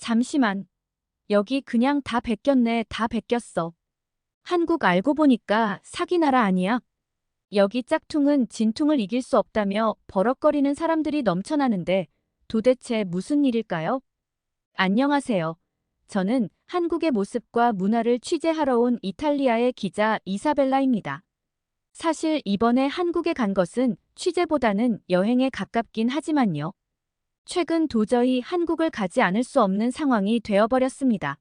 잠시만. 여기 그냥 다 베꼈네. 다 베꼈어. 한국 알고 보니까 사기 나라 아니야? 여기 짝퉁은 진퉁을 이길 수 없다며 버럭거리는 사람들이 넘쳐나는데 도대체 무슨 일일까요? 안녕하세요. 저는 한국의 모습과 문화를 취재하러 온 이탈리아의 기자 이사벨라입니다. 사실 이번에 한국에 간 것은 취재보다는 여행에 가깝긴 하지만요. 최근 도저히 한국을 가지 않을 수 없는 상황이 되어버렸습니다.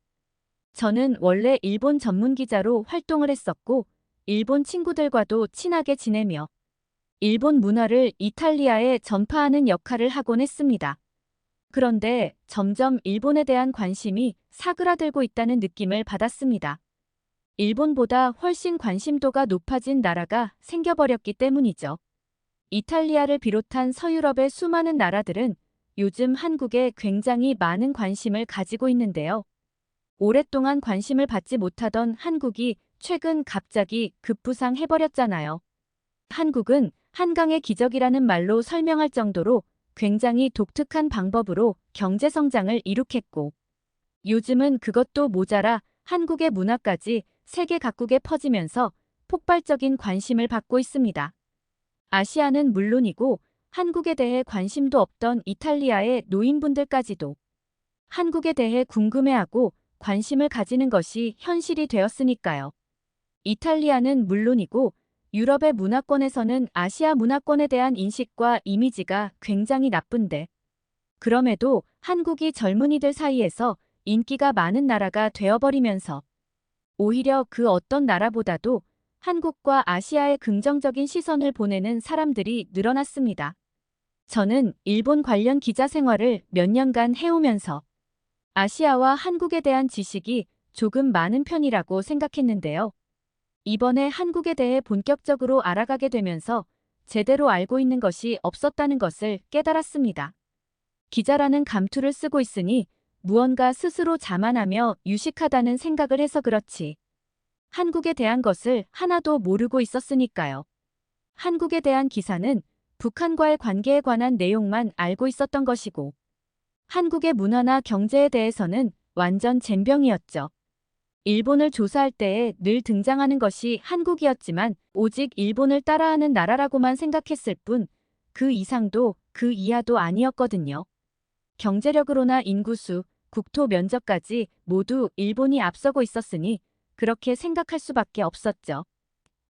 저는 원래 일본 전문 기자로 활동을 했었고, 일본 친구들과도 친하게 지내며 일본 문화를 이탈리아에 전파하는 역할을 하곤 했습니다. 그런데 점점 일본에 대한 관심이 사그라들고 있다는 느낌을 받았습니다. 일본보다 훨씬 관심도가 높아진 나라가 생겨버렸기 때문이죠. 이탈리아를 비롯한 서유럽의 수많은 나라들은 요즘 한국에 굉장히 많은 관심을 가지고 있는데요. 오랫동안 관심을 받지 못하던 한국이 최근 갑자기 급부상해버렸잖아요. 한국은 한강의 기적이라는 말로 설명할 정도로 굉장히 독특한 방법으로 경제 성장을 이룩했고, 요즘은 그것도 모자라 한국의 문화까지 세계 각국에 퍼지면서 폭발적인 관심을 받고 있습니다. 아시아는 물론이고 한국에 대해 관심도 없던 이탈리아의 노인분들까지도 한국에 대해 궁금해하고 관심을 가지는 것이 현실이 되었으니까요. 이탈리아는 물론이고 유럽의 문화권에서는 아시아 문화권에 대한 인식과 이미지가 굉장히 나쁜데, 그럼에도 한국이 젊은이들 사이에서 인기가 많은 나라가 되어버리면서 오히려 그 어떤 나라보다도 한국과 아시아에 긍정적인 시선을 보내는 사람들이 늘어났습니다. 저는 일본 관련 기자 생활을 몇 년간 해오면서 아시아와 한국에 대한 지식이 조금 많은 편이라고 생각했는데요. 이번에 한국에 대해 본격적으로 알아가게 되면서 제대로 알고 있는 것이 없었다는 것을 깨달았습니다. 기자라는 감투를 쓰고 있으니 무언가 스스로 자만하며 유식하다는 생각을 해서 그렇지, 한국에 대한 것을 하나도 모르고 있었으니까요. 한국에 대한 기사는 북한과의 관계에 관한 내용만 알고 있었던 것이고, 한국의 문화나 경제에 대해서는 완전 젬병이었죠. 일본을 조사할 때에 늘 등장하는 것이 한국이었지만 오직 일본을 따라하는 나라라고만 생각했을 뿐 그 이상도 그 이하도 아니었거든요. 경제력으로나 인구수, 국토 면적까지 모두 일본이 앞서고 있었으니 그렇게 생각할 수밖에 없었죠.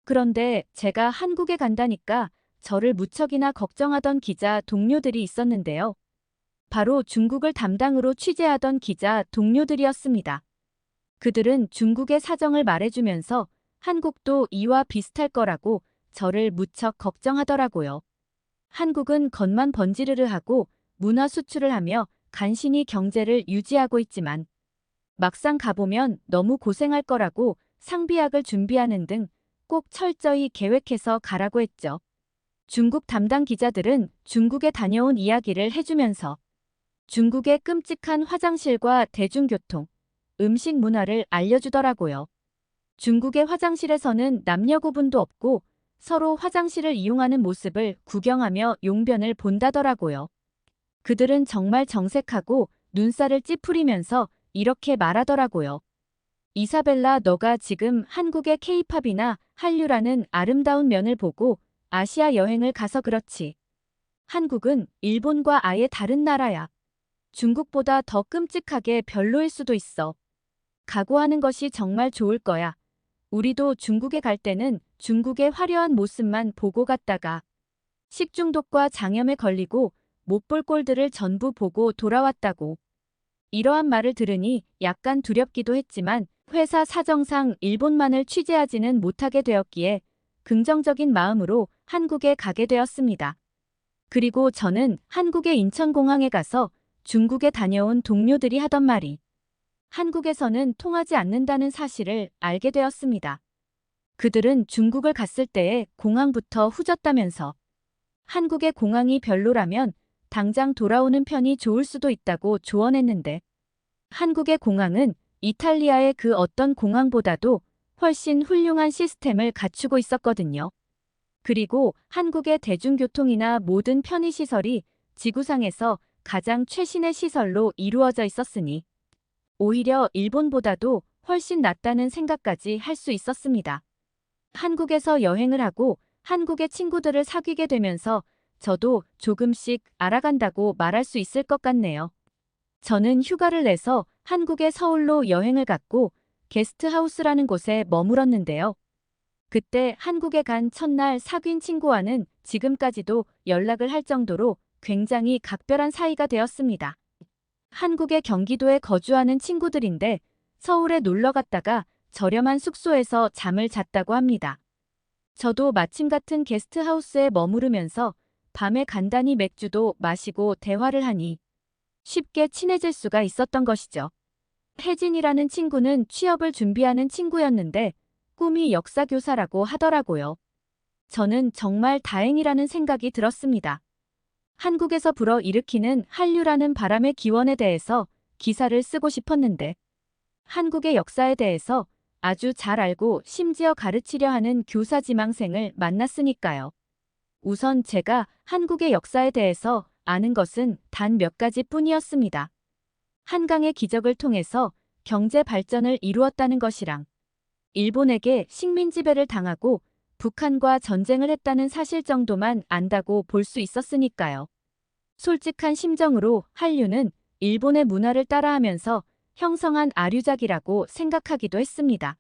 그런데 제가 한국에 간다니까 저를 무척이나 걱정하던 기자 동료들이 있었는데요. 바로 중국을 담당으로 취재하던 기자 동료들이었습니다. 그들은 중국의 사정을 말해주면서 한국도 이와 비슷할 거라고 저를 무척 걱정하더라고요. 한국은 겉만 번지르르하고 문화 수출을 하며 간신히 경제를 유지하고 있지만 막상 가보면 너무 고생할 거라고 상비약을 준비하는 등 꼭 철저히 계획해서 가라고 했죠. 중국 담당 기자들은 중국에 다녀온 이야기를 해주면서 중국의 끔찍한 화장실과 대중교통, 음식 문화를 알려주더라고요. 중국의 화장실에서는 남녀 구분도 없고 서로 화장실을 이용하는 모습을 구경하며 용변을 본다더라고요. 그들은 정말 정색하고 눈살을 찌푸리면서 이렇게 말하더라고요. 이사벨라, 너가 지금 한국의 케이팝이나 한류라는 아름다운 면을 보고 아시아 여행을 가서 그렇지. 한국은 일본과 아예 다른 나라야. 중국보다 더 끔찍하게 별로일 수도 있어. 각오하는 것이 정말 좋을 거야. 우리도 중국에 갈 때는 중국의 화려한 모습만 보고 갔다가 식중독과 장염에 걸리고 못 볼 꼴들을 전부 보고 돌아왔다고. 이러한 말을 들으니 약간 두렵기도 했지만 회사 사정상 일본만을 취재하지는 못하게 되었기에 긍정적인 마음으로 한국에 가게 되었습니다. 그리고 저는 한국의 인천공항에 가서 중국에 다녀온 동료들이 하던 말이 한국에서는 통하지 않는다는 사실을 알게 되었습니다. 그들은 중국을 갔을 때에 공항부터 후졌다면서 한국의 공항이 별로라면 당장 돌아오는 편이 좋을 수도 있다고 조언했는데, 한국의 공항은 이탈리아의 그 어떤 공항보다도 훨씬 훌륭한 시스템을 갖추고 있었거든요. 그리고 한국의 대중교통이나 모든 편의시설이 지구상에서 가장 최신의 시설로 이루어져 있었으니 오히려 일본보다도 훨씬 낫다는 생각까지 할 수 있었습니다. 한국에서 여행을 하고 한국의 친구들을 사귀게 되면서 저도 조금씩 알아간다고 말할 수 있을 것 같네요. 저는 휴가를 내서 한국의 서울로 여행을 갔고 게스트하우스라는 곳에 머물었는데요. 그때 한국에 간 첫날 사귄 친구와는 지금까지도 연락을 할 정도로 굉장히 각별한 사이가 되었습니다. 한국의 경기도에 거주하는 친구들인데 서울에 놀러 갔다가 저렴한 숙소에서 잠을 잤다고 합니다. 저도 마침 같은 게스트하우스에 머무르면서 밤에 간단히 맥주도 마시고 대화를 하니 쉽게 친해질 수가 있었던 것이죠. 혜진이라는 친구는 취업을 준비하는 친구였는데 꿈이 역사교사라고 하더라고요. 저는 정말 다행이라는 생각이 들었습니다. 한국에서 불어일으키는 한류라는 바람의 기원에 대해서 기사를 쓰고 싶었는데 한국의 역사에 대해서 아주 잘 알고 심지어 가르치려 하는 교사 지망생을 만났으니까요. 우선 제가 한국의 역사에 대해서 아는 것은 단 몇 가지 뿐이었습니다. 한강의 기적을 통해서 경제 발전을 이루었다는 것이랑 일본에게 식민 지배를 당하고 북한과 전쟁을 했다는 사실 정도만 안다고 볼 수 있었으니까요. 솔직한 심정으로 한류는 일본의 문화를 따라하면서 형성한 아류작이라고 생각하기도 했습니다.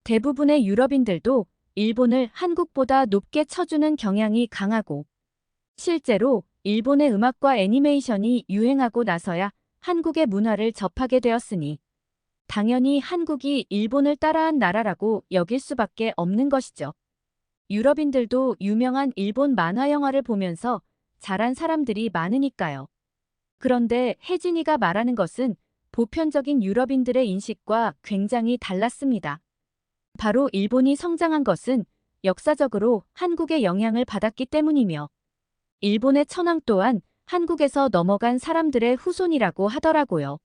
대부분의 유럽인들도 일본을 한국보다 높게 쳐주는 경향이 강하고 실제로 일본의 음악과 애니메이션이 유행하고 나서야 한국의 문화를 접하게 되었으니 당연히 한국이 일본을 따라한 나라라고 여길 수밖에 없는 것이죠. 유럽인들도 유명한 일본 만화 영화를 보면서 자란 사람들이 많으니까요. 그런데 혜진이가 말하는 것은 보편적인 유럽인들의 인식과 굉장히 달랐습니다. 바로 일본이 성장한 것은 역사적으로 한국의 영향을 받았기 때문이며 일본의 천황 또한 한국에서 넘어간 사람들의 후손이라고 하더라고요.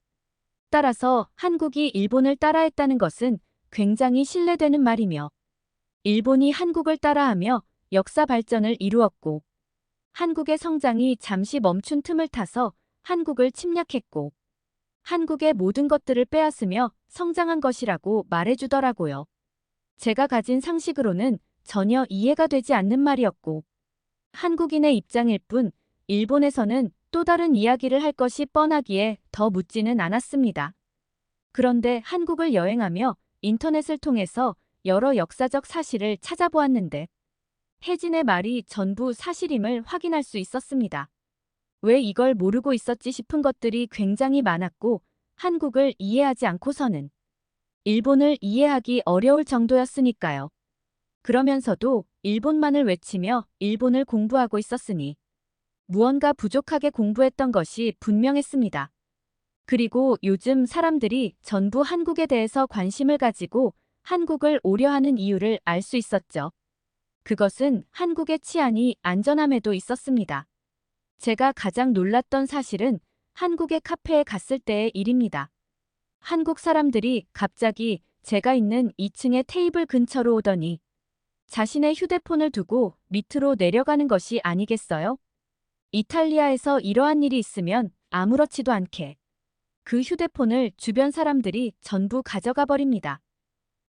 따라서 한국이 일본을 따라했다는 것은 굉장히 신뢰되는 말이며 일본이 한국을 따라하며 역사 발전을 이루었고 한국의 성장이 잠시 멈춘 틈을 타서 한국을 침략했고 한국의 모든 것들을 빼앗으며 성장한 것이라고 말해주더라고요. 제가 가진 상식으로는 전혀 이해가 되지 않는 말이었고 한국인의 입장일 뿐 일본에서는 또 다른 이야기를 할 것이 뻔하기에 더 묻지는 않았습니다. 그런데 한국을 여행하며 인터넷을 통해서 여러 역사적 사실을 찾아보았는데 혜진의 말이 전부 사실임을 확인할 수 있었습니다. 왜 이걸 모르고 있었지 싶은 것들이 굉장히 많았고 한국을 이해하지 않고서는 일본을 이해하기 어려울 정도였으니까요. 그러면서도 일본만을 외치며 일본을 공부하고 있었으니 무언가 부족하게 공부했던 것이 분명했습니다. 그리고 요즘 사람들이 전부 한국에 대해서 관심을 가지고 한국을 오려하는 이유를 알 수 있었죠. 그것은 한국의 치안이 안전함에도 있었습니다. 제가 가장 놀랐던 사실은 한국의 카페에 갔을 때의 일입니다. 한국 사람들이 갑자기 제가 있는 2층의 테이블 근처로 오더니 자신의 휴대폰을 두고 밑으로 내려가는 것이 아니겠어요? 이탈리아에서 이러한 일이 있으면 아무렇지도 않게 그 휴대폰을 주변 사람들이 전부 가져가 버립니다.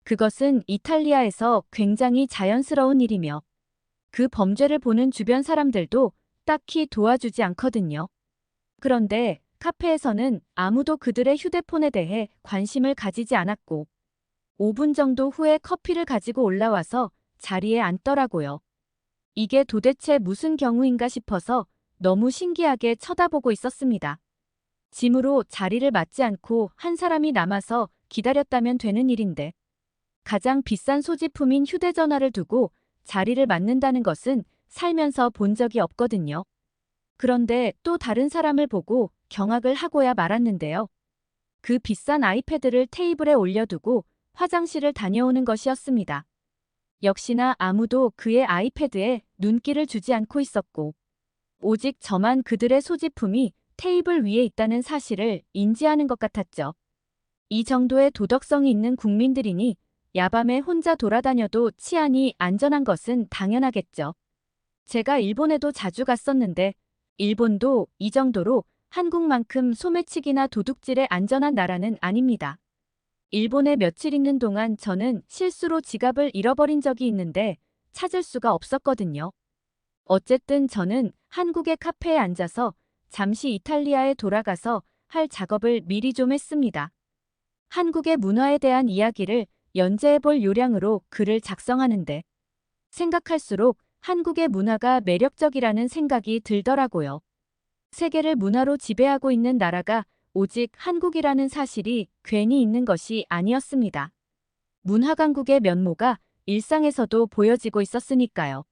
그것은 이탈리아에서 굉장히 자연스러운 일이며 그 범죄를 보는 주변 사람들도 딱히 도와주지 않거든요. 그런데 카페에서는 아무도 그들의 휴대폰에 대해 관심을 가지지 않았고 5분 정도 후에 커피를 가지고 올라와서 자리에 앉더라고요. 이게 도대체 무슨 경우인가 싶어서 너무 신기하게 쳐다보고 있었습니다. 짐으로 자리를 맞지 않고 한 사람이 남아서 기다렸다면 되는 일인데 가장 비싼 소지품인 휴대전화를 두고 자리를 맞는다는 것은 살면서 본 적이 없거든요. 그런데 또 다른 사람을 보고 경악을 하고야 말았는데요. 그 비싼 아이패드를 테이블에 올려두고 화장실을 다녀오는 것이었습니다. 역시나 아무도 그의 아이패드에 눈길을 주지 않고 있었고 오직 저만 그들의 소지품이 테이블 위에 있다는 사실을 인지하는 것 같았죠. 이 정도의 도덕성이 있는 국민들이니 야밤에 혼자 돌아다녀도 치안이 안전한 것은 당연하겠죠. 제가 일본에도 자주 갔었는데 일본도 이 정도로 한국만큼 소매치기나 도둑질에 안전한 나라는 아닙니다. 일본에 며칠 있는 동안 저는 실수로 지갑을 잃어버린 적이 있는데 찾을 수가 없었거든요. 어쨌든 저는 한국의 카페에 앉아서 잠시 이탈리아에 돌아가서 할 작업을 미리 좀 했습니다. 한국의 문화에 대한 이야기를 연재해볼 요량으로 글을 작성하는데 생각할수록 한국의 문화가 매력적이라는 생각이 들더라고요. 세계를 문화로 지배하고 있는 나라가 오직 한국이라는 사실이 괜히 있는 것이 아니었습니다. 문화 강국의 면모가 일상에서도 보여지고 있었으니까요.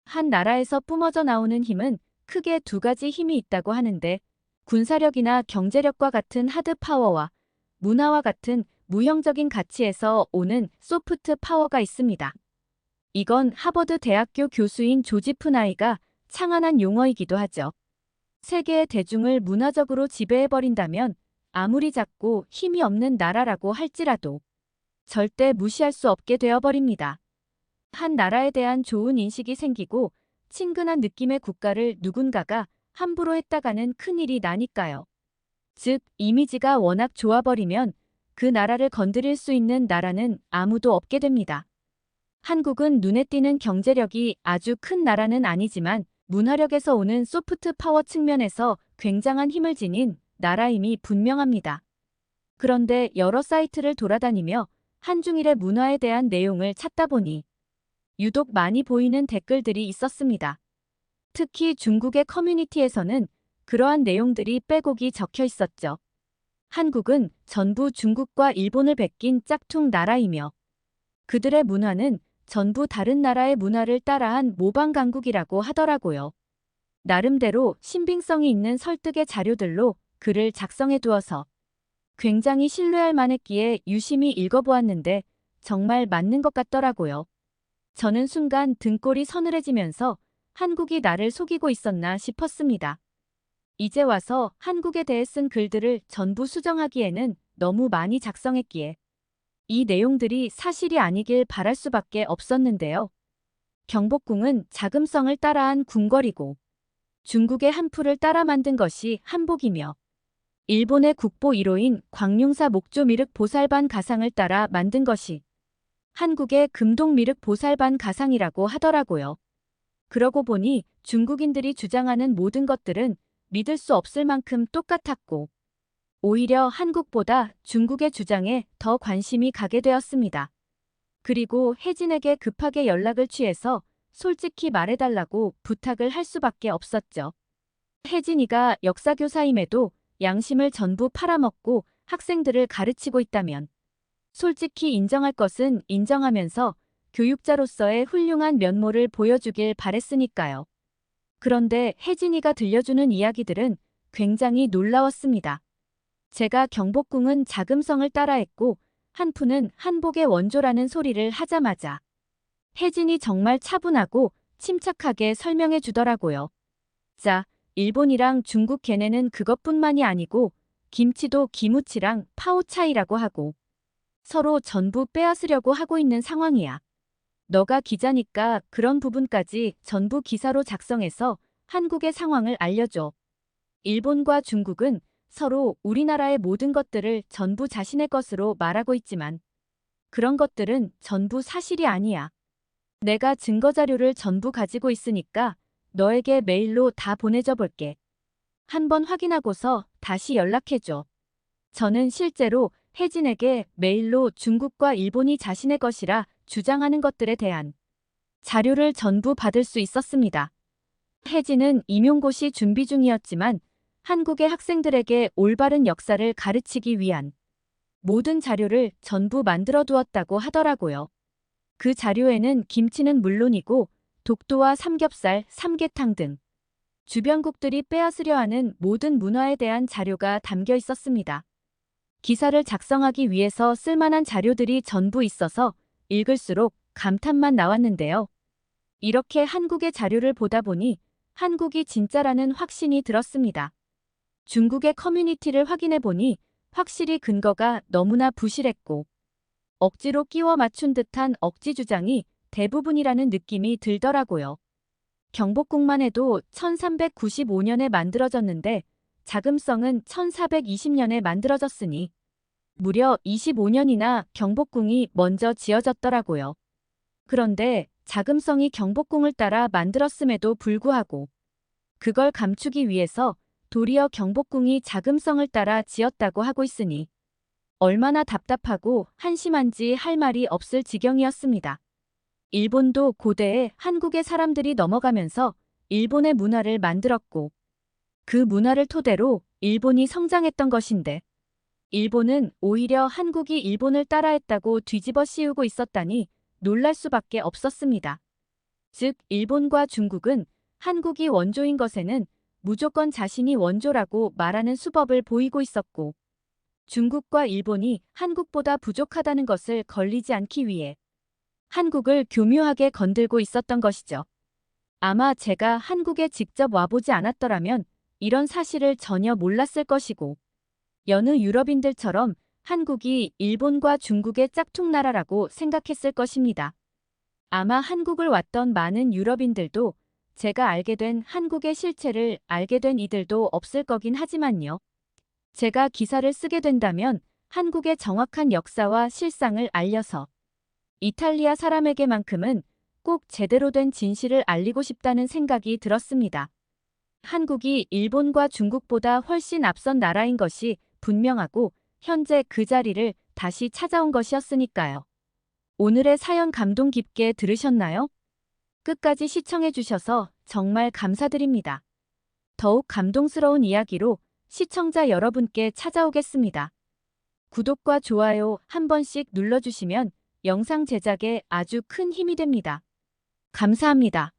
한 나라에서 뿜어져 나오는 힘은 크게 두 가지 힘이 있다고 하는데 군사력이나 경제력과 같은 하드 파워와 문화와 같은 무형적인 가치에서 오는 소프트 파워가 있습니다. 이건 하버드 대학교 교수인 조지 푸나이가 창안한 용어이기도 하죠. 세계의 대중을 문화적으로 지배해버린다면 아무리 작고 힘이 없는 나라라고 할지라도 절대 무시할 수 없게 되어버립니다. 한 나라에 대한 좋은 인식이 생기고 친근한 느낌의 국가를 누군가가 함부로 했다가는 큰일이 나니까요. 즉, 이미지가 워낙 좋아버리면 그 나라를 건드릴 수 있는 나라는 아무도 없게 됩니다. 한국은 눈에 띄는 경제력이 아주 큰 나라는 아니지만 문화력에서 오는 소프트 파워 측면에서 굉장한 힘을 지닌 나라임이 분명합니다. 그런데 여러 사이트를 돌아다니며 한중일의 문화에 대한 내용을 찾다 보니 유독 많이 보이는 댓글들이 있었습니다. 특히 중국의 커뮤니티에서는 그러한 내용들이 빼곡히 적혀 있었죠. 한국은 전부 중국과 일본을 베낀 짝퉁 나라이며 그들의 문화는 전부 다른 나라의 문화를 따라한 모방 강국이라고 하더라고요. 나름대로 신빙성이 있는 설득의 자료들로 글을 작성해 두어서 굉장히 신뢰할 만했기에 유심히 읽어보았는데 정말 맞는 것 같더라고요. 저는 순간 등골이 서늘해지면서 한국이 나를 속이고 있었나 싶었습니다. 이제 와서 한국에 대해 쓴 글들을 전부 수정하기에는 너무 많이 작성했기에 이 내용들이 사실이 아니길 바랄 수밖에 없었는데요. 경복궁은 자금성을 따라한 궁궐이고 중국의 한풀을 따라 만든 것이 한복이며 일본의 국보 1호인 광룡사 목조 미륵 보살반 가상을 따라 만든 것이 한국의 금동 미륵 보살반 가상이라고 하더라고요. 그러고 보니 중국인들이 주장하는 모든 것들은 믿을 수 없을 만큼 똑같았고 오히려 한국보다 중국의 주장에 더 관심이 가게 되었습니다. 그리고 혜진에게 급하게 연락을 취해서 솔직히 말해달라고 부탁을 할 수밖에 없었죠. 혜진이가 역사교사임에도 양심을 전부 팔아먹고 학생들을 가르치고 있다면 솔직히 인정할 것은 인정하면서 교육자로서의 훌륭한 면모를 보여주길 바랬으니까요. 그런데 혜진이가 들려주는 이야기들은 굉장히 놀라웠습니다. 제가 경복궁은 자금성을 따라했고 한푸는 한복의 원조라는 소리를 하자마자 혜진이 정말 차분하고 침착하게 설명해 주더라고요. 자, 일본이랑 중국 걔네는 그것뿐만이 아니고 김치도 기무치랑 파오 차이라고 하고 서로 전부 빼앗으려고 하고 있는 상황이야. 너가 기자니까 그런 부분까지 전부 기사로 작성해서 한국의 상황을 알려줘. 일본과 중국은 서로 우리나라의 모든 것들을 전부 자신의 것으로 말하고 있지만 그런 것들은 전부 사실이 아니야. 내가 증거자료를 전부 가지고 있으니까 너에게 메일로 다 보내줘 볼게. 한번 확인하고서 다시 연락해줘. 저는 실제로 혜진에게 메일로 중국과 일본이 자신의 것이라 주장하는 것들에 대한 자료를 전부 받을 수 있었습니다. 혜진은 임용고시 준비 중이었지만 한국의 학생들에게 올바른 역사를 가르치기 위한 모든 자료를 전부 만들어 두었다고 하더라고요. 그 자료에는 김치는 물론이고 독도와 삼겹살, 삼계탕 등 주변국들이 빼앗으려 하는 모든 문화에 대한 자료가 담겨 있었습니다. 기사를 작성하기 위해서 쓸만한 자료들이 전부 있어서 읽을수록 감탄만 나왔는데요. 이렇게 한국의 자료를 보다 보니 한국이 진짜라는 확신이 들었습니다. 중국의 커뮤니티를 확인해 보니 확실히 근거가 너무나 부실했고 억지로 끼워 맞춘 듯한 억지 주장이 대부분이라는 느낌이 들더라고요. 경복궁만 해도 1395년에 만들어졌는데 자금성은 1420년에 만들어졌으니 무려 25년이나 경복궁이 먼저 지어졌더라고요. 그런데 자금성이 경복궁을 따라 만들었음에도 불구하고 그걸 감추기 위해서 도리어 경복궁이 자금성을 따라 지었다고 하고 있으니 얼마나 답답하고 한심한지 할 말이 없을 지경이었습니다. 일본도 고대에 한국의 사람들이 넘어가면서 일본의 문화를 만들었고 그 문화를 토대로 일본이 성장했던 것인데 일본은 오히려 한국이 일본을 따라했다고 뒤집어 씌우고 있었다니 놀랄 수밖에 없었습니다. 즉 일본과 중국은 한국이 원조인 것에는 무조건 자신이 원조라고 말하는 수법을 보이고 있었고 중국과 일본이 한국보다 부족하다는 것을 걸리지 않기 위해 한국을 교묘하게 건들고 있었던 것이죠. 아마 제가 한국에 직접 와보지 않았더라면 이런 사실을 전혀 몰랐을 것이고 여느 유럽인들처럼 한국이 일본과 중국의 짝퉁나라라고 생각했을 것입니다. 아마 한국을 왔던 많은 유럽인들도 제가 알게 된 한국의 실체를 알게 된 이들도 없을 거긴 하지만요. 제가 기사를 쓰게 된다면 한국의 정확한 역사와 실상을 알려서 이탈리아 사람에게만큼은 꼭 제대로 된 진실을 알리고 싶다는 생각이 들었습니다. 한국이 일본과 중국보다 훨씬 앞선 나라인 것이 분명하고 현재 그 자리를 다시 찾아온 것이었으니까요. 오늘의 사연 감동 깊게 들으셨나요? 끝까지 시청해 주셔서 정말 감사드립니다. 더욱 감동스러운 이야기로 시청자 여러분께 찾아오겠습니다. 구독과 좋아요 한 번씩 눌러주시면 영상 제작에 아주 큰 힘이 됩니다. 감사합니다.